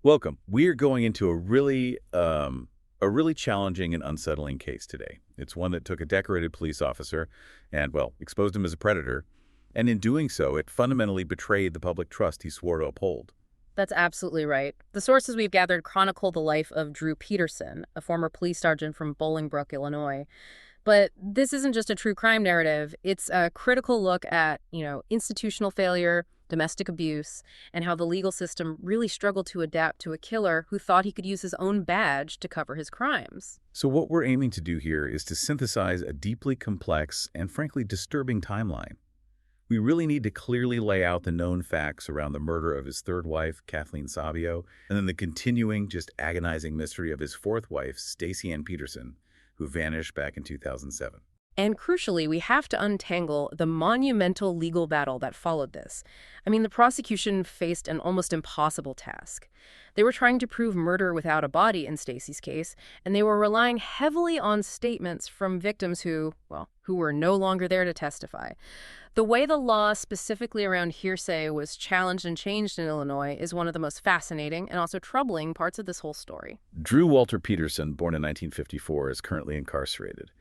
Welcome. We are going into a really challenging and unsettling case today. It's one that took a decorated police officer and, well, exposed him as a predator, and in doing so, it fundamentally betrayed the public trust he swore to uphold. That's absolutely right. The sources we've gathered chronicle the life of Drew Peterson, a former police sergeant from Bolingbrook, Illinois. But this isn't just a true crime narrative. It's a critical look at, institutional failure, domestic abuse, and how the legal system really struggled to adapt to a killer who thought he could use his own badge to cover his crimes. So what we're aiming to do here is to synthesize a deeply complex and frankly disturbing timeline. We really need to clearly lay out the known facts around the murder of his third wife, Kathleen Savio, and then the continuing, just agonizing mystery of his fourth wife, Stacy Peterson, who vanished back in 2007. And crucially, we have to untangle the monumental legal battle that followed this. I mean, the prosecution faced an almost impossible task. They were trying to prove murder without a body in Stacy's case, and they were relying heavily on statements from victims who were no longer there to testify. The way the law, specifically around hearsay, was challenged and changed in Illinois is one of the most fascinating and also troubling parts of this whole story. Drew Walter Peterson, born in 1954, is currently incarcerated.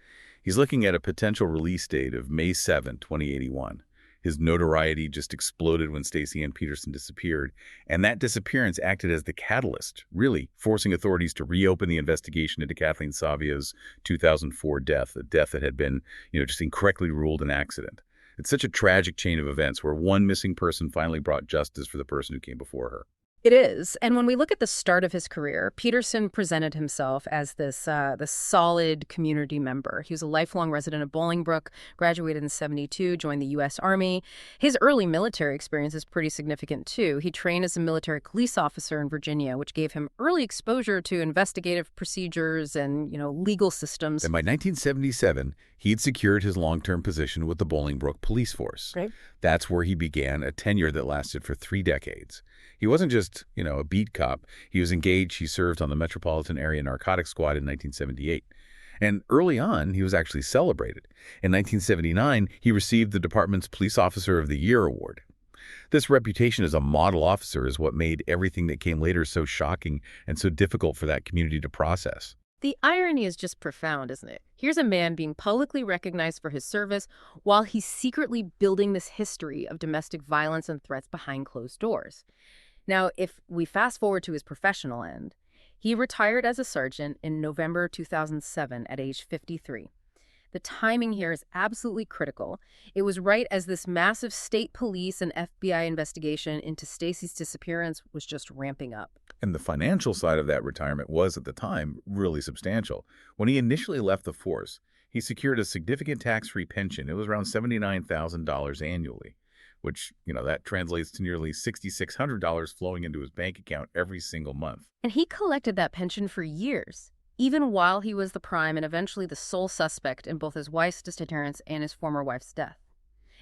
He's looking at a potential release date of May 7, 2081. His notoriety just exploded when Stacy Peterson disappeared, and that disappearance acted as the catalyst, really forcing authorities to reopen the investigation into Kathleen Savio's 2004 death, a death that had been, just incorrectly ruled an accident. It's such a tragic chain of events where one missing person finally brought justice for the person who came before her. It is. And when we look at the start of his career, Peterson presented himself as this solid community member. He was a lifelong resident of Bolingbrook, graduated in '72, joined the U.S. Army. His early military experience is pretty significant, too. He trained as a military police officer in Virginia, which gave him early exposure to investigative procedures and, legal systems. And by 1977, he'd secured his long-term position with the Bolingbrook Police Force. Right. That's where he began a tenure that lasted for 3 decades. He wasn't just, a beat cop. He was engaged. He served on the Metropolitan Area Narcotics Squad in 1978. And early on, he was actually celebrated. In 1979, he received the department's Police Officer of the Year award. This reputation as a model officer is what made everything that came later so shocking and so difficult for that community to process. The irony is just profound, isn't it? Here's a man being publicly recognized for his service while he's secretly building this history of domestic violence and threats behind closed doors. Now, if we fast forward to his professional end, he retired as a sergeant in November 2007 at age 53. The timing here is absolutely critical. It was right as this massive state police and FBI investigation into Stacy's disappearance was just ramping up. And the financial side of that retirement was, at the time, really substantial. When he initially left the force, he secured a significant tax-free pension. It was around $79,000 annually, which, that translates to nearly $6,600 flowing into his bank account every single month. And he collected that pension for years, even while he was the prime and eventually the sole suspect in both his wife's disappearance and his former wife's death.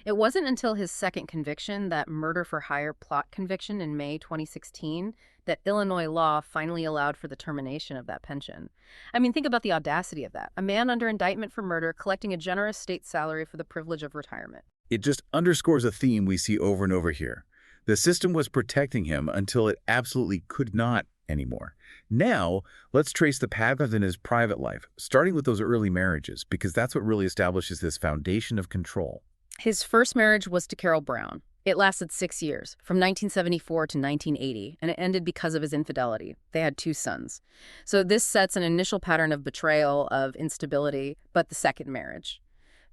It wasn't until his second conviction, that murder-for-hire plot conviction in May 2016, that Illinois law finally allowed for the termination of that pension. I mean, think about the audacity of that. A man under indictment for murder collecting a generous state salary for the privilege of retirement. It just underscores a theme we see over and over here. The system was protecting him until it absolutely could not anymore. Now, let's trace the path in his private life, starting with those early marriages, because that's what really establishes this foundation of control. His first marriage was to Carol Brown. It lasted 6 years, from 1974 to 1980, and it ended because of his infidelity. They had 2 sons. So this sets an initial pattern of betrayal, of instability, but the second marriage.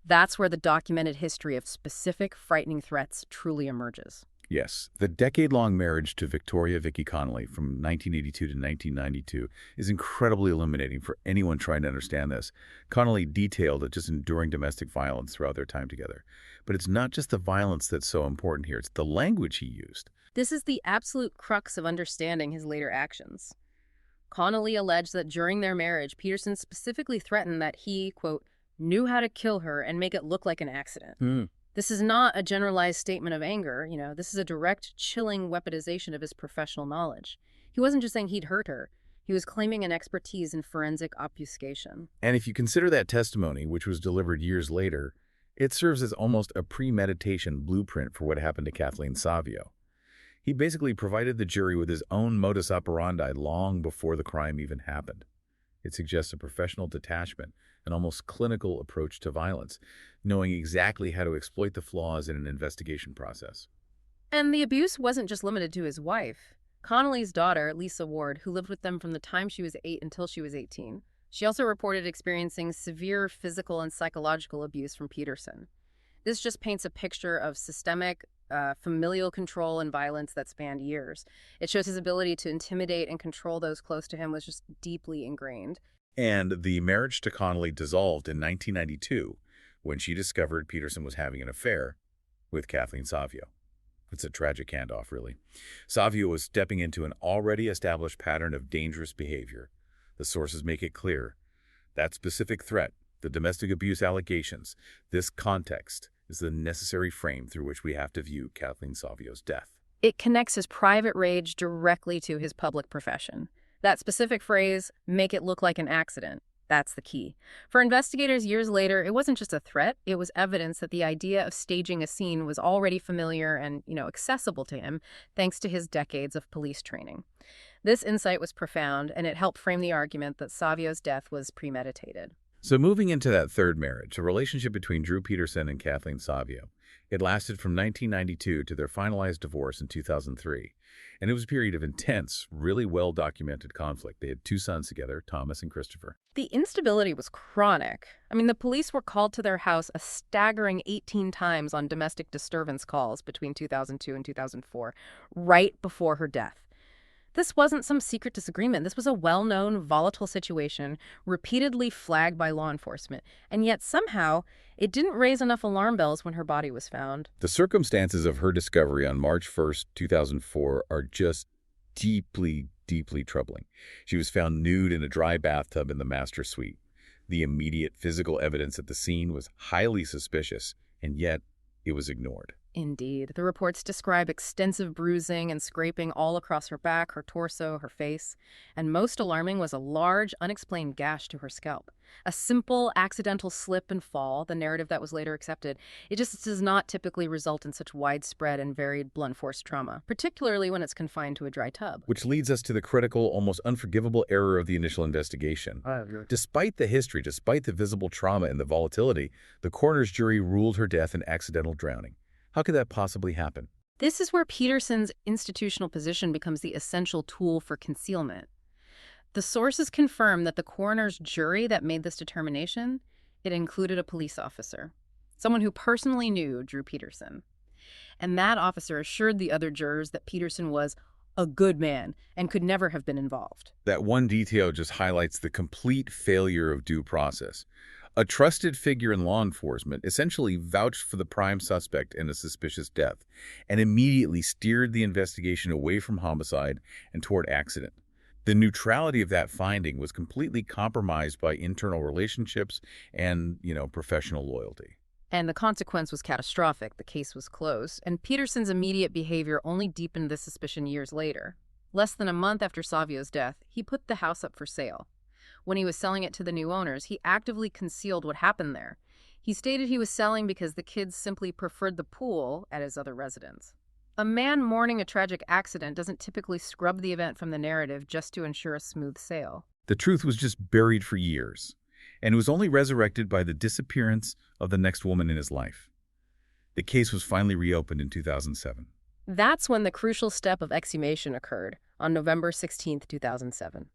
That's where the documented history of specific, frightening threats truly emerges. Yes, the decade-long marriage to Victoria Vicky Connolly from 1982 to 1992 is incredibly illuminating for anyone trying to understand this. Connolly detailed a just enduring domestic violence throughout their time together. But it's not just the violence that's so important here, it's the language he used. This is the absolute crux of understanding his later actions. Connolly alleged that during their marriage, Peterson specifically threatened that he, quote, knew how to kill her and make it look like an accident. This is not a generalized statement of anger. This is a direct, chilling weaponization of his professional knowledge. He wasn't just saying he'd hurt her. He was claiming an expertise in forensic obfuscation. And if you consider that testimony, which was delivered years later, it serves as almost a premeditation blueprint for what happened to Kathleen Savio. He basically provided the jury with his own modus operandi long before the crime even happened. It suggests a professional detachment, an almost clinical approach to violence, knowing exactly how to exploit the flaws in an investigation process. And the abuse wasn't just limited to his wife. Connolly's daughter, Lisa Ward, who lived with them from the time she was 8 until she was 18, she also reported experiencing severe physical and psychological abuse from Peterson. This just paints a picture of systemic, familial control and violence that spanned years. It shows his ability to intimidate and control those close to him was just deeply ingrained. And the marriage to Connolly dissolved in 1992 when she discovered Peterson was having an affair with Kathleen Savio. It's a tragic handoff, really. Savio was stepping into an already established pattern of dangerous behavior. The sources make it clear. That specific threat, the domestic abuse allegations, this context is the necessary frame through which we have to view Kathleen Savio's death. It connects his private rage directly to his public profession. That specific phrase, make it look like an accident, that's the key. For investigators years later, it wasn't just a threat, it was evidence that the idea of staging a scene was already familiar and, accessible to him, thanks to his decades of police training. This insight was profound, and it helped frame the argument that Savio's death was premeditated. So moving into that third marriage, a relationship between Drew Peterson and Kathleen Savio, it lasted from 1992 to their finalized divorce in 2003. And it was a period of intense, really well-documented conflict. They had 2 sons together, Thomas and Christopher. The instability was chronic. The police were called to their house a staggering 18 times on domestic disturbance calls between 2002 and 2004, right before her death. This wasn't some secret disagreement. This was a well-known, volatile situation, repeatedly flagged by law enforcement. And yet somehow, it didn't raise enough alarm bells when her body was found. The circumstances of her discovery on March 1st, 2004 are just deeply, deeply troubling. She was found nude in a dry bathtub in the master suite. The immediate physical evidence at the scene was highly suspicious, and yet it was ignored. Indeed. The reports describe extensive bruising and scraping all across her back, her torso, her face. And most alarming was a large, unexplained gash to her scalp. A simple, accidental slip and fall, the narrative that was later accepted, it just does not typically result in such widespread and varied blunt force trauma, particularly when it's confined to a dry tub. Which leads us to the critical, almost unforgivable error of the initial investigation. Despite the history, despite the visible trauma and the volatility, the coroner's jury ruled her death an accidental drowning. How could that possibly happen? This is where Peterson's institutional position becomes the essential tool for concealment. The sources confirm that the coroner's jury that made this determination, it included a police officer, someone who personally knew Drew Peterson. And that officer assured the other jurors that Peterson was a good man and could never have been involved. That one detail just highlights the complete failure of due process. A trusted figure in law enforcement essentially vouched for the prime suspect in a suspicious death and immediately steered the investigation away from homicide and toward accident. The neutrality of that finding was completely compromised by internal relationships and, professional loyalty. And the consequence was catastrophic. The case was closed, and Peterson's immediate behavior only deepened the suspicion years later. Less than a month after Savio's death, he put the house up for sale. When he was selling it to the new owners, he actively concealed what happened there. He stated he was selling because the kids simply preferred the pool at his other residence. A man mourning a tragic accident doesn't typically scrub the event from the narrative just to ensure a smooth sale. The truth was just buried for years, and it was only resurrected by the disappearance of the next woman in his life. The case was finally reopened in 2007. That's when the crucial step of exhumation occurred, on November 16, 2007.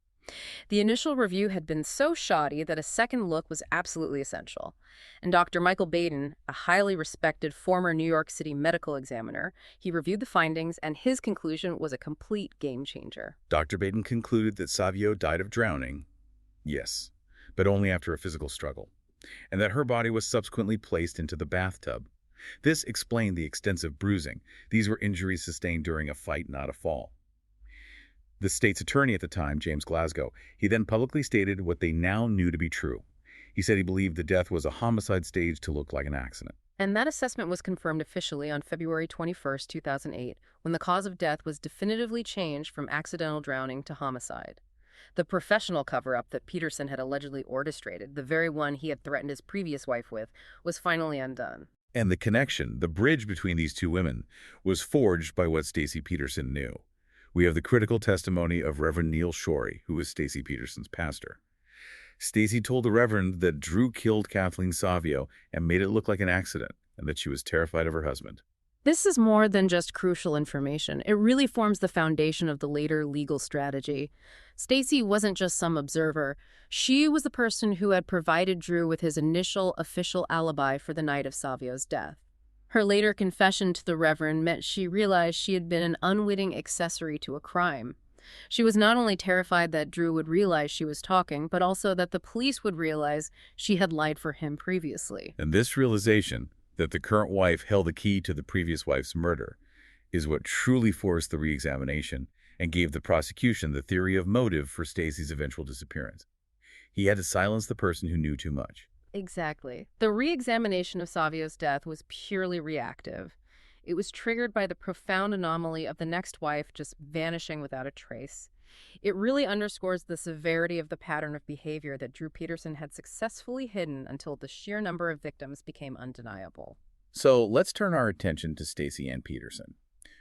The initial review had been so shoddy that a second look was absolutely essential. And Dr. Michael Baden, a highly respected former New York City medical examiner, he reviewed the findings, and his conclusion was a complete game changer. Dr. Baden concluded that Savio died of drowning, yes, but only after a physical struggle, and that her body was subsequently placed into the bathtub. This explained the extensive bruising. These were injuries sustained during a fight, not a fall. The state's attorney at the time, James Glasgow, he then publicly stated what they now knew to be true. He said he believed the death was a homicide staged to look like an accident. And that assessment was confirmed officially on February 21, 2008, when the cause of death was definitively changed from accidental drowning to homicide. The professional cover-up that Peterson had allegedly orchestrated, the very one he had threatened his previous wife with, was finally undone. And the connection, the bridge between these two women, was forged by what Stacy Peterson knew. We have the critical testimony of Reverend Neil Shorey, who was Stacy Peterson's pastor. Stacy told the Reverend that Drew killed Kathleen Savio and made it look like an accident, and that she was terrified of her husband. This is more than just crucial information. It really forms the foundation of the later legal strategy. Stacy wasn't just some observer. She was the person who had provided Drew with his initial official alibi for the night of Savio's death. Her later confession to the Reverend meant she realized she had been an unwitting accessory to a crime. She was not only terrified that Drew would realize she was talking, but also that the police would realize she had lied for him previously. And this realization, that the current wife held the key to the previous wife's murder, is what truly forced the re-examination and gave the prosecution the theory of motive for Stacy's eventual disappearance. He had to silence the person who knew too much. Exactly. The re-examination of Savio's death was purely reactive. It was triggered by the profound anomaly of the next wife just vanishing without a trace. It really underscores the severity of the pattern of behavior that Drew Peterson had successfully hidden until the sheer number of victims became undeniable. So let's turn our attention to Stacy Ann Peterson.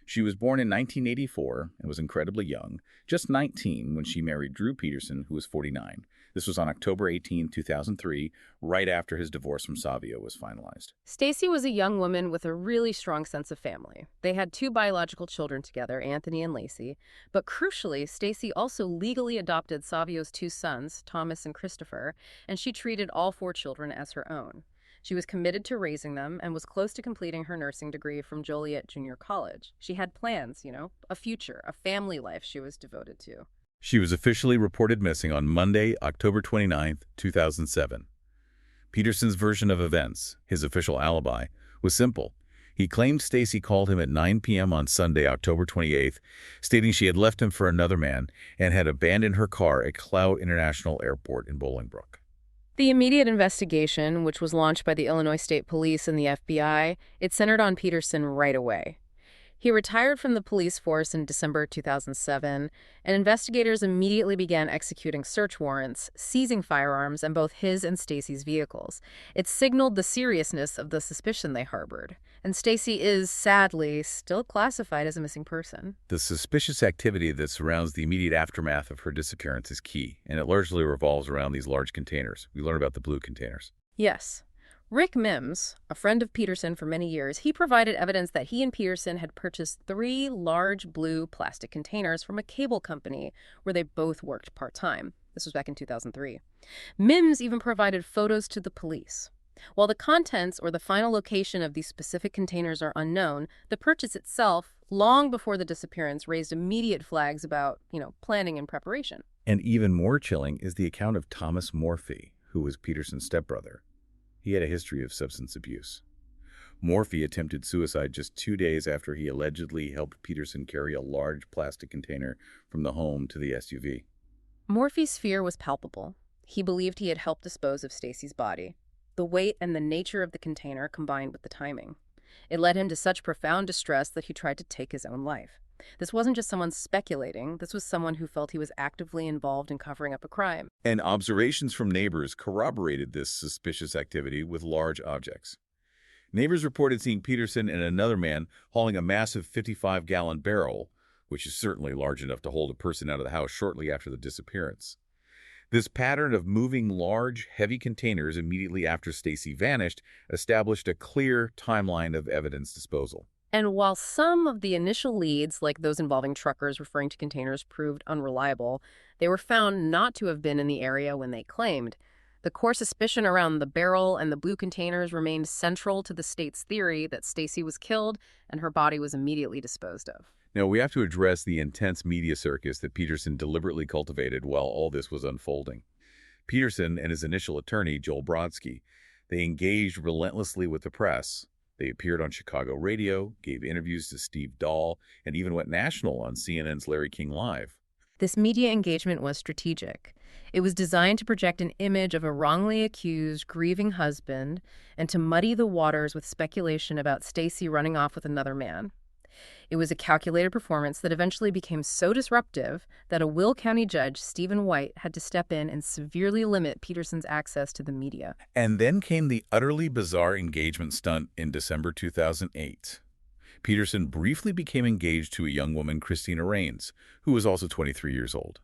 She was born in 1984 and was incredibly young, just 19 when she married Drew Peterson, who was 49. This was on October 18, 2003, right after his divorce from Savio was finalized. Stacy was a young woman with a really strong sense of family. They had 2 biological children together, Anthony and Lacey, but crucially, Stacy also legally adopted Savio's 2 sons, Thomas and Christopher, and she treated all 4 children as her own. She was committed to raising them and was close to completing her nursing degree from Joliet Junior College. She had plans, a future, a family life she was devoted to. She was officially reported missing on Monday, October 29, 2007. Peterson's version of events, his official alibi, was simple. He claimed Stacy called him at 9 p.m. on Sunday, October 28th, stating she had left him for another man and had abandoned her car at Cloud International Airport in Bolingbrook. The immediate investigation, which was launched by the Illinois State Police and the FBI, it centered on Peterson right away. He retired from the police force in December 2007, and investigators immediately began executing search warrants, seizing firearms and both his and Stacy's vehicles. It signaled the seriousness of the suspicion they harbored. And Stacy is, sadly, still classified as a missing person. The suspicious activity that surrounds the immediate aftermath of her disappearance is key, and it largely revolves around these large containers. We learn about the blue containers. Yes. Rick Mims, a friend of Peterson for many years, he provided evidence that he and Peterson had purchased 3 large blue plastic containers from a cable company where they both worked part-time. This was back in 2003. Mims even provided photos to the police. While the contents or the final location of these specific containers are unknown, the purchase itself, long before the disappearance, raised immediate flags about, planning and preparation. And even more chilling is the account of Thomas Morphy, who was Peterson's stepbrother. He had a history of substance abuse. Morphy attempted suicide just 2 days after he allegedly helped Peterson carry a large plastic container from the home to the SUV. Morphy's fear was palpable. He believed he had helped dispose of Stacy's body. The weight and the nature of the container combined with the timing. It led him to such profound distress that he tried to take his own life. This wasn't just someone speculating. This was someone who felt he was actively involved in covering up a crime. And observations from neighbors corroborated this suspicious activity with large objects. Neighbors reported seeing Peterson and another man hauling a massive 55-gallon barrel, which is certainly large enough to hold a person out of the house shortly after the disappearance. This pattern of moving large, heavy containers immediately after Stacy vanished established a clear timeline of evidence disposal. And while some of the initial leads, like those involving truckers referring to containers, proved unreliable, they were found not to have been in the area when they claimed. The core suspicion around the barrel and the blue containers remained central to the state's theory that Stacy was killed and her body was immediately disposed of. Now, we have to address the intense media circus that Peterson deliberately cultivated while all this was unfolding. Peterson and his initial attorney, Joel Brodsky, they engaged relentlessly with the press. They appeared on Chicago radio, gave interviews to Steve Dahl, and even went national on CNN's Larry King Live. This media engagement was strategic. It was designed to project an image of a wrongly accused, grieving husband and to muddy the waters with speculation about Stacy running off with another man. It was a calculated performance that eventually became so disruptive that a Will County judge, Stephen White, had to step in and severely limit Peterson's access to the media. And then came the utterly bizarre engagement stunt in December 2008. Peterson briefly became engaged to a young woman, Christina Rains, who was also 23 years old.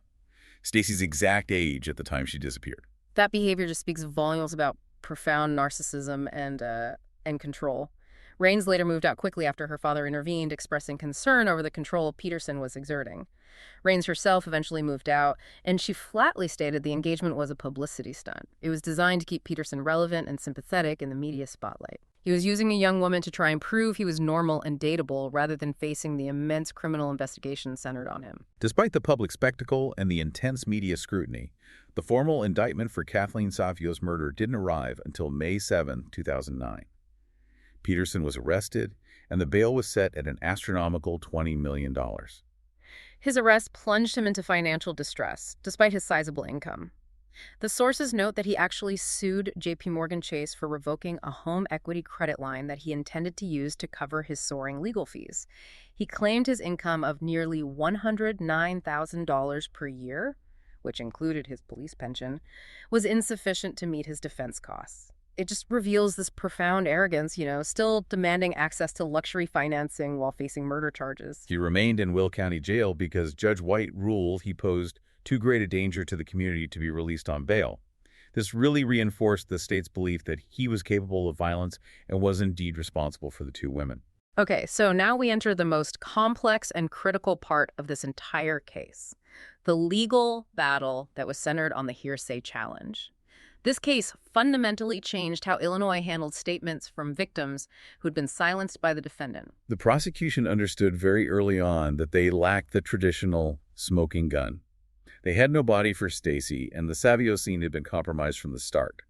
Stacy's exact age at the time she disappeared. That behavior just speaks volumes about profound narcissism and control. Rains later moved out quickly after her father intervened, expressing concern over the control Peterson was exerting. Rains herself eventually moved out, and she flatly stated the engagement was a publicity stunt. It was designed to keep Peterson relevant and sympathetic in the media spotlight. He was using a young woman to try and prove he was normal and dateable rather than facing the immense criminal investigation centered on him. Despite the public spectacle and the intense media scrutiny, the formal indictment for Kathleen Savio's murder didn't arrive until May 7, 2009. Peterson was arrested, and the bail was set at an astronomical $20 million. His arrest plunged him into financial distress, despite his sizable income. The sources note that he actually sued J.P. Morgan Chase for revoking a home equity credit line that he intended to use to cover his soaring legal fees. He claimed his income of nearly $109,000 per year, which included his police pension, was insufficient to meet his defense costs. It just reveals this profound arrogance, still demanding access to luxury financing while facing murder charges. He remained in Will County Jail because Judge White ruled he posed too great a danger to the community to be released on bail. This really reinforced the state's belief that he was capable of violence and was indeed responsible for the two women. Okay, so now we enter the most complex and critical part of this entire case, the legal battle that was centered on the hearsay challenge. This case fundamentally changed how Illinois handled statements from victims who'd been silenced by the defendant. The prosecution understood very early on that they lacked the traditional smoking gun. They had no body for Stacy, and the Savio scene had been compromised from the start.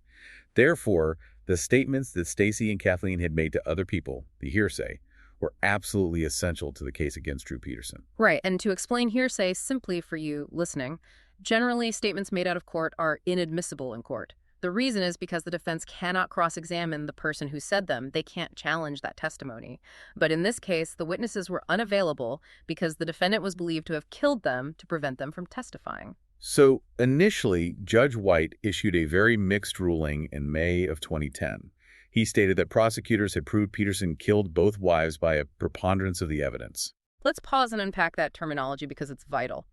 Therefore, the statements that Stacy and Kathleen had made to other people, the hearsay, were absolutely essential to the case against Drew Peterson. Right, and to explain hearsay simply for you listening, generally statements made out of court are inadmissible in court. The reason is because the defense cannot cross-examine the person who said them. They can't challenge that testimony. But in this case, the witnesses were unavailable because the defendant was believed to have killed them to prevent them from testifying. So initially, Judge White issued a very mixed ruling in May of 2010. He stated that prosecutors had proved Peterson killed both wives by a preponderance of the evidence. Let's pause and unpack that terminology because it's vital.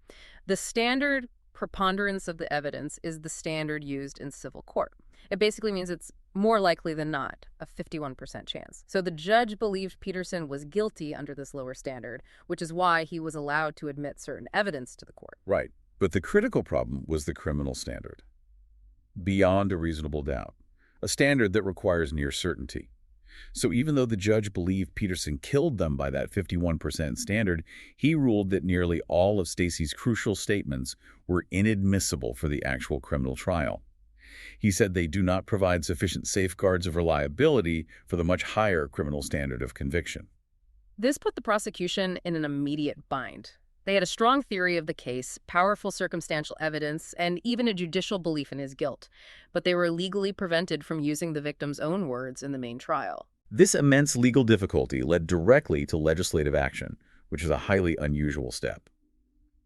The standard preponderance of the evidence is the standard used in civil court. It basically means it's more likely than not, a 51% chance. So the judge believed Peterson was guilty under this lower standard, which is why he was allowed to admit certain evidence to the court. Right. But the critical problem was the criminal standard. Beyond a reasonable doubt. A standard that requires near certainty. So even though the judge believed Peterson killed them by that 51% standard, he ruled that nearly all of Stacy's crucial statements were inadmissible for the actual criminal trial. He said they do not provide sufficient safeguards of reliability for the much higher criminal standard of conviction. This put the prosecution in an immediate bind. They had a strong theory of the case, powerful circumstantial evidence, and even a judicial belief in his guilt. But they were legally prevented from using the victim's own words in the main trial. This immense legal difficulty led directly to legislative action, which is a highly unusual step.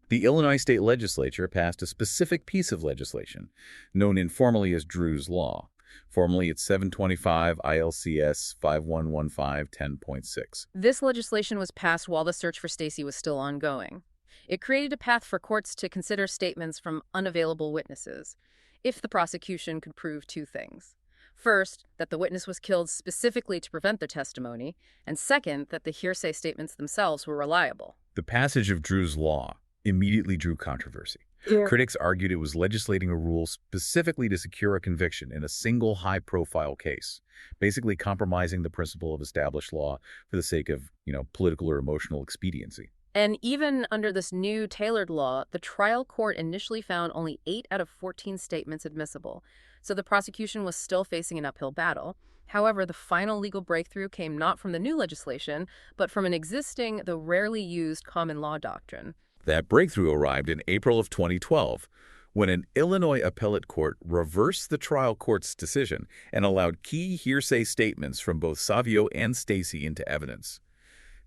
The Illinois state legislature passed a specific piece of legislation, known informally as Drew's Law. Formally, it's 725 ILCS 5115-10.6. This legislation was passed while the search for Stacy was still ongoing. It created a path for courts to consider statements from unavailable witnesses, if the prosecution could prove two things. First, that the witness was killed specifically to prevent the testimony, and second, that the hearsay statements themselves were reliable. The passage of Drew's Law immediately drew controversy. Critics argued it was legislating a rule specifically to secure a conviction in a single high-profile case, basically compromising the principle of established law for the sake of, political or emotional expediency. And even under this new tailored law, the trial court initially found only 8 out of 14 statements admissible, so the prosecution was still facing an uphill battle. However, the final legal breakthrough came not from the new legislation, but from an existing, though rarely used, common law doctrine. That breakthrough arrived in April of 2012, when an Illinois appellate court reversed the trial court's decision and allowed key hearsay statements from both Savio and Stacy into evidence.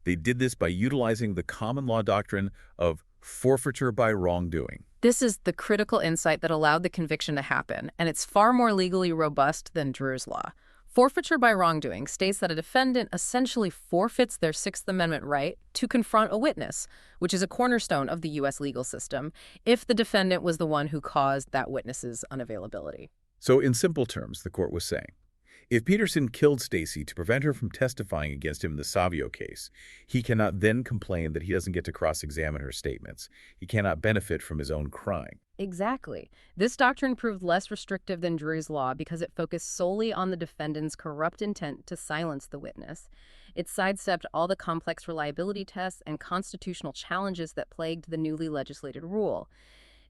They did this by utilizing the common law doctrine of forfeiture by wrongdoing. This is the critical insight that allowed the conviction to happen, and it's far more legally robust than Drew's law. Forfeiture by wrongdoing states that a defendant essentially forfeits their Sixth Amendment right to confront a witness, which is a cornerstone of the U.S. legal system, if the defendant was the one who caused that witness's unavailability. So in simple terms, the court was saying, if Peterson killed Stacy to prevent her from testifying against him in the Savio case, he cannot then complain that he doesn't get to cross-examine her statements. He cannot benefit from his own crime. Exactly. This doctrine proved less restrictive than Drew's law because it focused solely on the defendant's corrupt intent to silence the witness. It sidestepped all the complex reliability tests and constitutional challenges that plagued the newly legislated rule.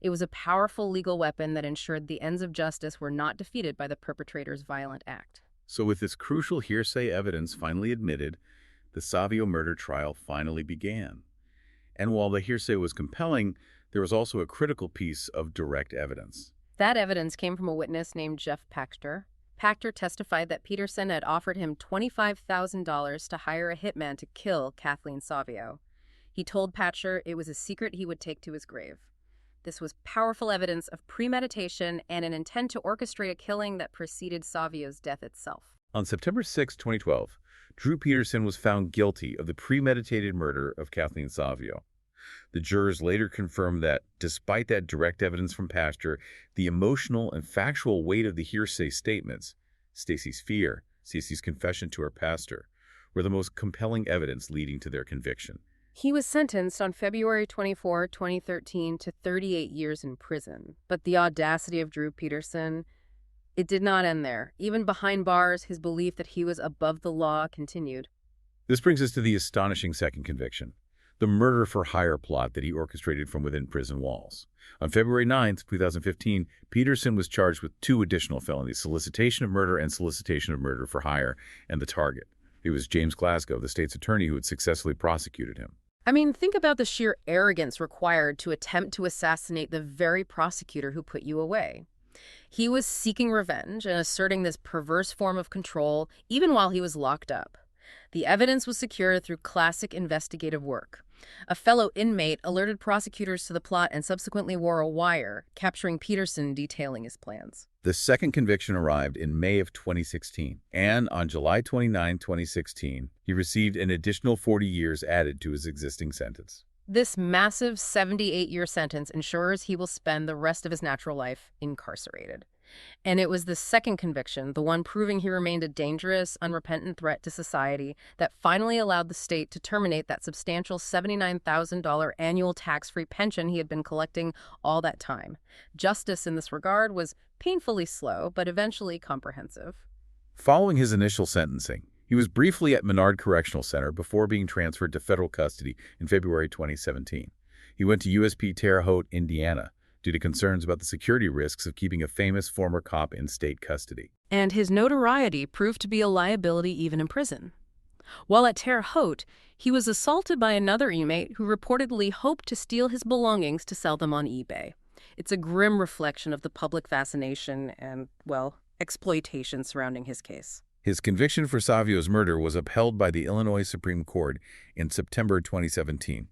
It was a powerful legal weapon that ensured the ends of justice were not defeated by the perpetrator's violent act. So with this crucial hearsay evidence finally admitted, the Savio murder trial finally began. And while the hearsay was compelling, there was also a critical piece of direct evidence. That evidence came from a witness named Jeff Pachter. Pachter testified that Peterson had offered him $25,000 to hire a hitman to kill Kathleen Savio. He told Pachter it was a secret he would take to his grave. This was powerful evidence of premeditation and an intent to orchestrate a killing that preceded Savio's death itself. On September 6, 2012, Drew Peterson was found guilty of the premeditated murder of Kathleen Savio. The jurors later confirmed that, despite that direct evidence from Pachter, the emotional and factual weight of the hearsay statements, Stacy's fear, Stacy's confession to her pastor, were the most compelling evidence leading to their conviction. He was sentenced on February 24, 2013 to 38 years in prison. But the audacity of Drew Peterson, it did not end there. Even behind bars, his belief that he was above the law continued. This brings us to the astonishing second conviction, the murder-for-hire plot that he orchestrated from within prison walls. On February 9, 2015, Peterson was charged with 2 additional felonies, solicitation of murder and solicitation of murder for hire, and the target. It was James Glasgow, the state's attorney, who had successfully prosecuted him. I mean, think about the sheer arrogance required to attempt to assassinate the very prosecutor who put you away. He was seeking revenge and asserting this perverse form of control even while he was locked up. The evidence was secured through classic investigative work. A fellow inmate alerted prosecutors to the plot and subsequently wore a wire, capturing Peterson detailing his plans. The second conviction arrived in May of 2016, and on July 29, 2016, he received an additional 40 years added to his existing sentence. This massive 78-year sentence ensures he will spend the rest of his natural life incarcerated. And it was the second conviction, the one proving he remained a dangerous, unrepentant threat to society, that finally allowed the state to terminate that substantial $79,000 annual tax-free pension he had been collecting all that time. Justice in this regard was painfully slow, but eventually comprehensive. Following his initial sentencing, he was briefly at Menard Correctional Center before being transferred to federal custody in February 2017. He went to USP Terre Haute, Indiana, due to concerns about the security risks of keeping a famous former cop in state custody. And his notoriety proved to be a liability even in prison. While at Terre Haute, he was assaulted by another inmate who reportedly hoped to steal his belongings to sell them on eBay. It's a grim reflection of the public fascination and, well, exploitation surrounding his case. His conviction for Savio's murder was upheld by the Illinois Supreme Court in September 2017.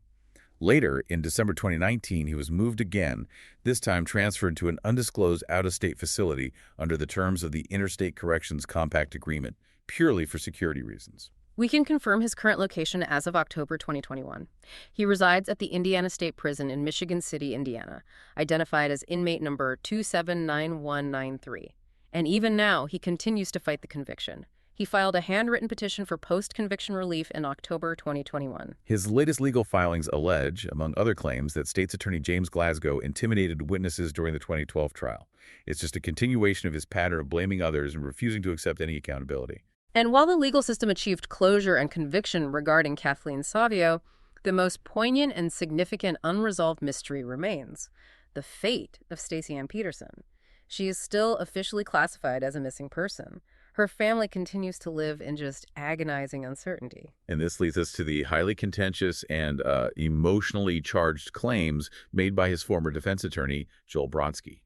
Later, in December 2019, he was moved again, this time transferred to an undisclosed out-of-state facility under the terms of the Interstate Corrections Compact Agreement, purely for security reasons. We can confirm his current location as of October 2021. He resides at the Indiana State Prison in Michigan City, Indiana, identified as inmate number 279193. And even now, he continues to fight the conviction. He filed a handwritten petition for post-conviction relief in October 2021. His latest legal filings allege, among other claims, that State's Attorney James Glasgow intimidated witnesses during the 2012 trial. It's just a continuation of his pattern of blaming others and refusing to accept any accountability. And while the legal system achieved closure and conviction regarding Kathleen Savio, the most poignant and significant unresolved mystery remains: the fate of Stacy Peterson. She is still officially classified as a missing person. Her family continues to live in just agonizing uncertainty. And this leads us to the highly contentious and emotionally charged claims made by his former defense attorney, Joel Brodsky.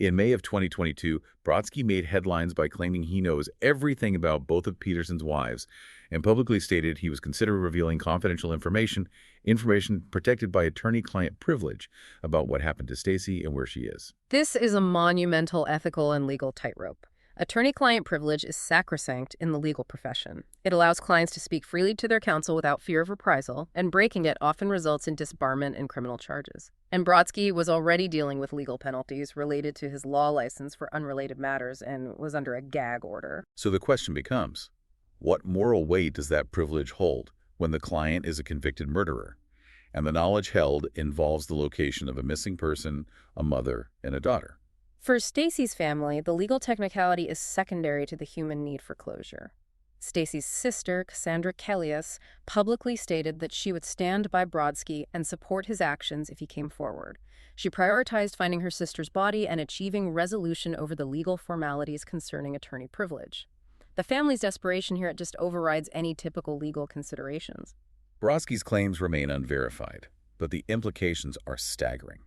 In May of 2022, Brodsky made headlines by claiming he knows everything about both of Peterson's wives and publicly stated he was considering revealing confidential information protected by attorney-client privilege about what happened to Stacy and where she is. This is a monumental ethical and legal tightrope. Attorney-client privilege is sacrosanct in the legal profession. It allows clients to speak freely to their counsel without fear of reprisal, and breaking it often results in disbarment and criminal charges. And Brodsky was already dealing with legal penalties related to his law license for unrelated matters and was under a gag order. So the question becomes, what moral weight does that privilege hold when the client is a convicted murderer, and the knowledge held involves the location of a missing person, a mother, and a daughter? For Stacy's family, the legal technicality is secondary to the human need for closure. Stacy's sister, Cassandra Kellius, publicly stated that she would stand by Brodsky and support his actions if he came forward. She prioritized finding her sister's body and achieving resolution over the legal formalities concerning attorney privilege. The family's desperation here just overrides any typical legal considerations. Brodsky's claims remain unverified, but the implications are staggering.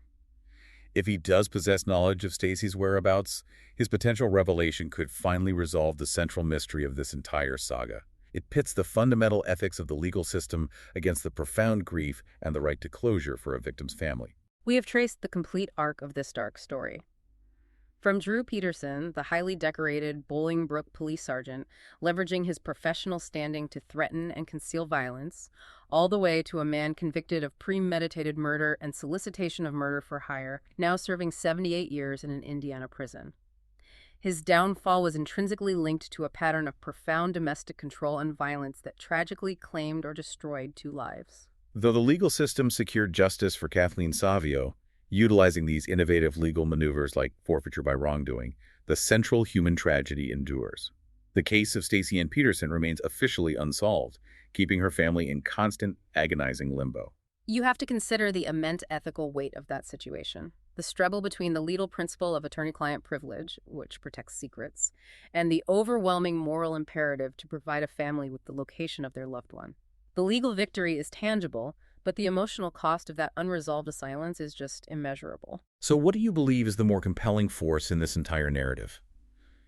If he does possess knowledge of Stacy's whereabouts, his potential revelation could finally resolve the central mystery of this entire saga. It pits the fundamental ethics of the legal system against the profound grief and the right to closure for a victim's family. We have traced the complete arc of this dark story. From Drew Peterson, the highly decorated Bolingbrook police sergeant, leveraging his professional standing to threaten and conceal violence, all the way to a man convicted of premeditated murder and solicitation of murder for hire, now serving 78 years in an Indiana prison. His downfall was intrinsically linked to a pattern of profound domestic control and violence that tragically claimed or destroyed 2 lives. Though the legal system secured justice for Kathleen Savio, utilizing these innovative legal maneuvers like forfeiture by wrongdoing, the central human tragedy endures. The case of Stacy Ann Peterson remains officially unsolved, keeping her family in constant, agonizing limbo. You have to consider the immense ethical weight of that situation. The struggle between the legal principle of attorney-client privilege, which protects secrets, and the overwhelming moral imperative to provide a family with the location of their loved one. The legal victory is tangible, but the emotional cost of that unresolved silence is just immeasurable. So what do you believe is the more compelling force in this entire narrative?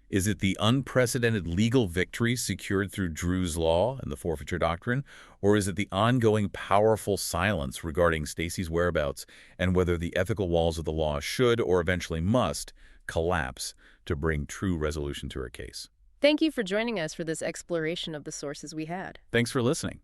Is it the unprecedented legal victory secured through Drew's law and the forfeiture doctrine, or is it the ongoing powerful silence regarding Stacy's whereabouts and whether the ethical walls of the law should or eventually must collapse to bring true resolution to her case? Thank you for joining us for this exploration of the sources we had. Thanks for listening.